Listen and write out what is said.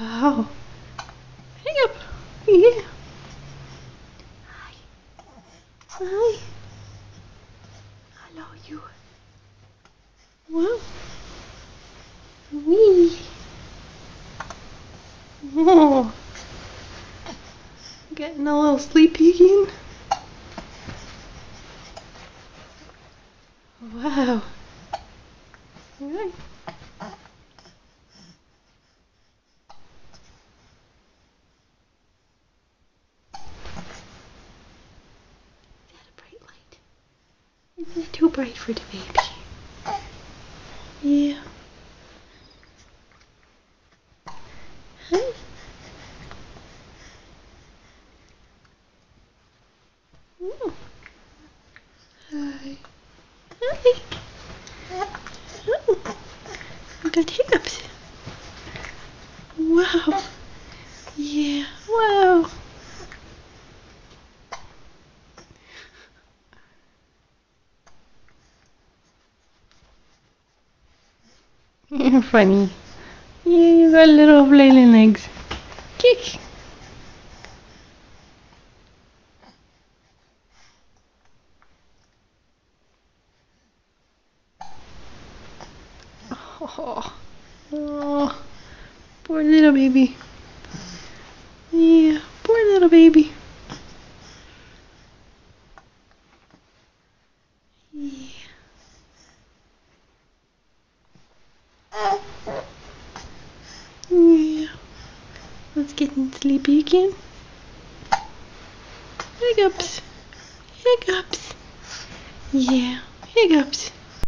Wow. Hiccup. Yeah. Hi. Hi. Hello, you. Wow. Wee. Oh. Getting a little sleepy again. Wow. Right. Is that a bright light? Is it too bright for the baby? Yeah. Hi. Oh. Hi. Hi. Oh. You got hiccups. Wow. Yeah. Wow. You're funny. Yeah, you got little flailing legs. Kick. Oh, oh, poor little baby. Yeah, poor little baby. Yeah. Yeah. Let's get sleepy again. Hiccups. Hiccups. Yeah, hiccups.